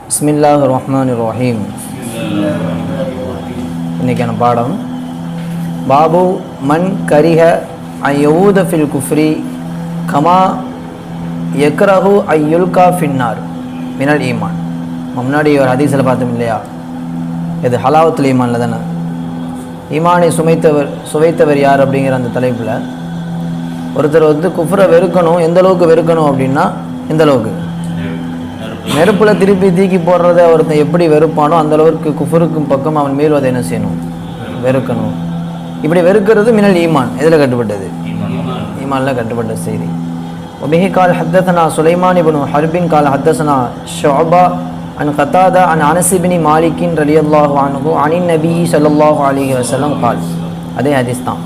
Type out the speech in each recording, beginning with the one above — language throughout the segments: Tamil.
பிஸ்மில்லாஹிர் ரஹ்மானிர் ரஹீம். இன்றைக்கான பாடம் பாபு மன் கரிஹ ஐயூத ஃபில் குஃப்ரி கமா யக்ரஹு ஐயுல்கா ஃபின்னார் மினல் ஈமான். முன்னாடி ஒரு ஹதீஸில் பார்த்தோம் இல்லையா, இது ஹலாவத்துல் ஈமானில் தானே. ஈமானை சுவைத்தவர் யார் அப்படிங்கிற அந்த தலைப்பில் ஒருத்தர் குஃப்ரை வெறுக்கணும். எந்த அளவுக்கு வெறுக்கணும் அப்படின்னா, எந்த அளவுக்கு நெருப்பில் திருப்பி தூக்கி போடுறத ஒருத்தன் எப்படி வெறுப்பானோ அந்த அளவுக்கு குஃபருக்கும் பக்கம் அவன் மீறுவதை என்ன செய்யணும், வெறுக்கணும். இப்படி வெறுக்கிறது மினல் ஈமான். எதில் கட்டுப்பட்டது? ஈமானில் கட்டுப்பட்ட செய்தி. وبه قال حدثنا سليمان بن حرب قال حدثنا شعبة عن قتادة عن أنس بن مالك رضي الله عنه عن النبي صلى الله عليه وسلم قال. அதே ஹதீஸ் தான்.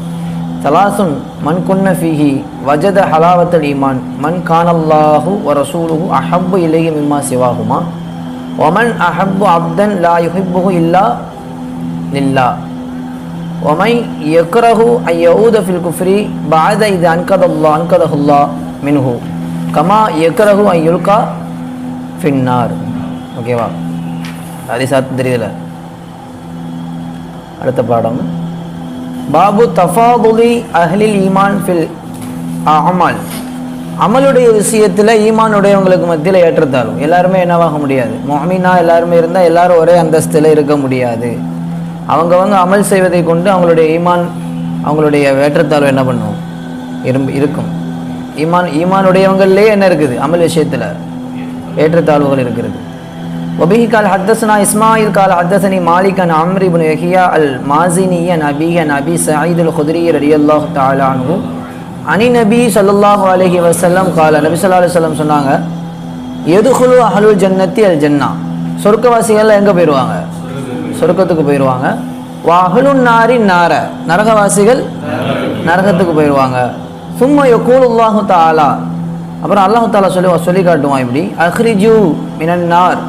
ثلاث من كن فيه وجد حلاوة الإيمان من كان الله ورسوله أحب إليه مما سواهما ومن أحب عبدا لا يحبه إلا لله ومن يكره أن يعود في الكفر بعد إذا أنقذه الله منه كما يكره أن يلقى في النار. ஓகேவா? ஹதீஸ் தெரியுதுல. அடுத்த பாடம் பாபு தஃபாதுலி அஹ்லில் ஈமான் ஃபில் அமல். அமலுடைய விஷயத்தில் ஈமானுடையவங்களுக்கு மத்தியில் ஏற்றத்தாழ்வு. எல்லாருமே என்னவாக முடியாது, முஃமினா எல்லாருமே இருந்தால் எல்லாரும் ஒரே அந்தஸ்தில் இருக்க முடியாது. அவங்கவங்க அமல் செய்வதை கொண்டு அவங்களுடைய ஈமான், அவங்களுடைய ஏற்றத்தாழ்வு என்ன பண்ணும், இருக்கும். ஈமானுடையவங்கள்லேயே என்ன இருக்குது, அமல் விஷயத்தில் ஏற்றத்தாழ்வுகள் இருக்கிறது. وبه قال حدثنا إسماعيل قال حدثني مالك عن عمرو بن يحيى المازني عن أبيه عن أبي سعيد الخدري رضي الله تعالى عنه عن النبي صلى الله عليه وسلم قال. நபி ஸல்லல்லாஹு அலைஹி வஸல்லம் சொன்னாங்க, யதுகுலு அஹ்லுல் ஜன்னத்தி அல் ஜன்னா. சொர்க்கவாசிகள் எங்கே போயிடுவாங்க, சொர்க்கத்துக்கு போயிடுவாங்க. வா அஹ்லுன் நாரி நார, நரகவாசிகள் நரகத்துக்கு போயிடுவாங்க. சும்மா யகூலுல்லாஹு தஆலா, அப்புறம் அல்லாஹ் தஆலா சொல்லி காட்டுவான் இப்படி, அஹ்ரிஜு மினன் நார்,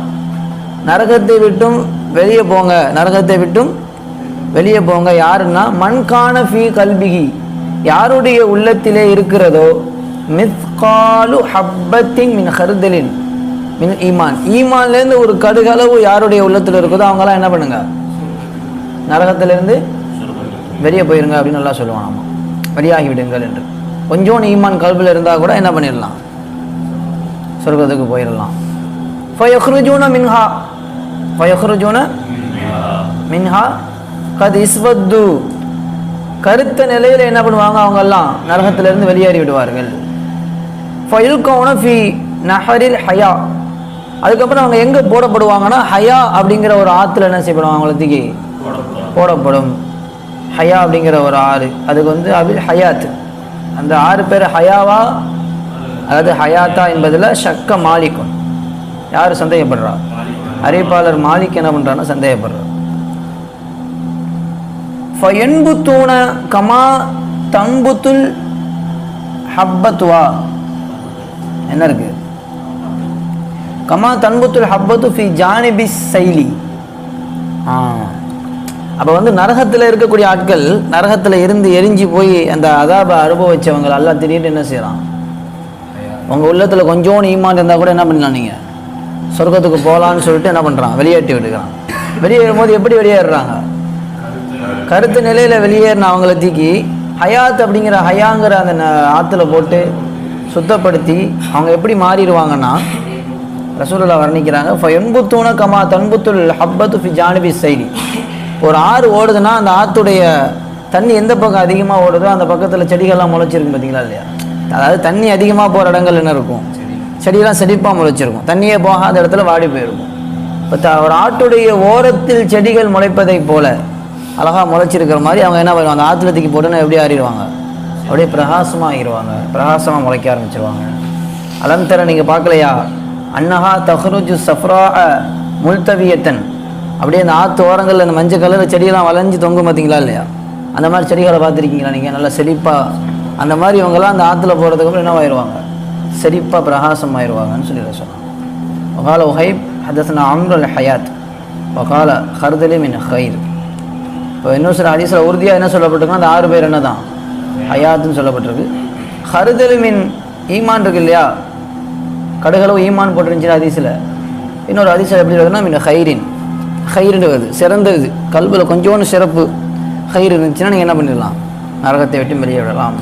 நரகத்தை விட்டும் வெளியே போங்க, நரகத்தை விட்டும் வெளியே போங்க. யாருன்னா மன்கான ஃபீ கல்பிஹி, யாருடைய உள்ளத்திலே இருக்கிறதோ மிஸ்காலு ஹப்பத்தின் மின் ஹர்தலின் மின் ஈமான், ஈமான்லேருந்து ஒரு கடுகளவு யாருடைய உள்ளத்தில் இருக்குதோ அவங்களாம் என்ன பண்ணுங்க, நரகத்திலேருந்து வெளியே போயிருங்க அப்படின்னு நல்லா சொல்லுவான். ஆமாம், வெளியாகிவிடுங்கள் என்று. கொஞ்சோண்டு ஈமான் கல்பில் இருந்தால் கூட என்ன பண்ணிடலாம், சொர்க்கத்துக்கு போயிடலாம். ஃபயஹ்ருஜூன மின்ஹா கத் இஸ்வத்து, கருத்த நிலையில் என்ன பண்ணுவாங்க, அவங்கெல்லாம் நரகத்திலிருந்து வெளியேறி விடுவார்கள். ஃபயுல்கௌன ஃபி நஹரில் ஹயா, அதுக்கப்புறம் அவங்க எங்கே போடப்படுவாங்கன்னா, ஹயா அப்படிங்கிற ஒரு ஆற்றுல என்ன செய்யப்படுவாங்க, அவங்கள தூக்கி போடப்படும். ஹயா அப்படிங்கிற ஒரு ஆறு, அதுக்கு அபில் ஹயாத், அந்த ஆறு பேர் ஹயாவா அதாவது ஹயாத்தா என்பதில் ஷக்க மாலிக்கும். யார் சந்தேகப்படுறா, அறிவிப்பாளர் மாலிக் என்ன பண்ணுறான்னா சந்தேகப்படுறார். ஃபயன்புத்தூன கமா தம்புத்துல் ஹப்பத்துவா, என்ன இருக்கு, கமா தன்புத்துல் ஹப்பத்து ஃபி ஜானிபி சைலி. அப்போ நரகத்தில் இருக்கக்கூடிய ஆட்கள், நரகத்தில் இருந்து எரிஞ்சு போய் அந்த அதாபை அனுபவிச்சவங்க எல்லாம் திடீர்னு என்ன செய்யலாம், உங்கள் உள்ளத்தில் கொஞ்சோண்டு ஈமான் இருந்தால் கூட என்ன பண்ணலாம், நீங்கள் சொர்க்கத்துக்கு போகலான்னு சொல்லிட்டு என்ன பண்ணுறான், வெளியேற்றி விடுக்கிறான். வெளியேறும்போது எப்படி வெளியேறுறாங்க, கருத்து நிலையில் வெளியேறின அவங்கள தூக்கி ஹயாத் அப்படிங்கிற ஹயாங்கிற அந்த ஆற்றுல போட்டு சுத்தப்படுத்தி அவங்க எப்படி மாறிடுவாங்கன்னா, ரசூலுல்லாஹ் வர்ணிக்கிறாங்க, ஃபயன்புத்தூன கமா தன்புத்துல் ஹப்பத்து ஃபி ஜானிபி சைலி. ஒரு ஆறு ஓடுதுன்னா அந்த ஆற்றுடைய தண்ணி எந்த பக்கம் அதிகமாக ஓடுதோ அந்த பக்கத்தில் செடிகள்லாம் முளைச்சிருக்கும், பார்த்தீங்களா இல்லையா? அதாவது தண்ணி அதிகமாக போகிற இடங்கள் என்ன இருக்கும், செடியெல்லாம் செழிப்பாக முளைச்சிருக்கும், தண்ணியே போகாத இடத்துல வாடி போயிருக்கும். இப்போ ஒரு ஆட்டுடைய ஓரத்தில் செடிகள் முளைப்பதை போல அழகாக முளைச்சிருக்கிற மாதிரி அவங்க என்ன பண்ணுவாங்க, அந்த ஆற்றுல தூக்கி போட்டுன்னா எப்படி ஆறிடுவாங்க, அப்படியே பிரகாசமாக ஆகிடுவாங்க, பிரகாசமாக முளைக்க ஆரம்பிச்சிருவாங்க. அலந்தர நீங்கள் பார்க்கலையா, அன்னஹா தஹ்ருஜு சஃப்ரா முல்தவியத்தன், அப்படியே அந்த ஆற்று ஓரங்களில் அந்த மஞ்சள் கலரில் செடியெல்லாம் வளைஞ்சு தொங்கும், பார்த்தீங்களா இல்லையா? அந்த மாதிரி செடிகளை பார்த்துருக்கீங்களா நீங்கள், நல்லா செழிப்பாக. அந்த மாதிரி இவங்கெல்லாம் அந்த ஆற்றுல போகிறதுக்கப்புறம் என்னவாயிருவாங்க, செழிப்பாக பிரகாசம் ஆயிடுவாங்கன்னு சொல்லி சொன்னாங்க. வகால உஹைப் ஹதஸ்னா அம்ருல் ஹயாத் வகால ஹர்தலி மின் ஹைர். இப்போ இன்னும் சில ஹதீஸில் உறுதியாக என்ன சொல்லப்பட்டிருக்குன்னா, அந்த ஆறு பேர் என்ன தான் ஹயாத்துன்னு சொல்லப்பட்டிருக்கு. ஹர்தலி மின் ஈமான் இருக்கு இல்லையா, கடுகளவு ஈமான் போட்டுருந்துச்சு ஹதீஸில். இன்னொரு ஹதீஸ்ல எப்படி வருதுன்னா மின் ஹைரின், ஹைருன்னு வருது, சிறந்தது. கல்புல கொஞ்சோண்டு சிறப்பு ஹைர் இருந்துச்சுன்னா நீங்கள் என்ன பண்ணிடலாம், நரகத்தை விட்டு வெளியே விடலாம்.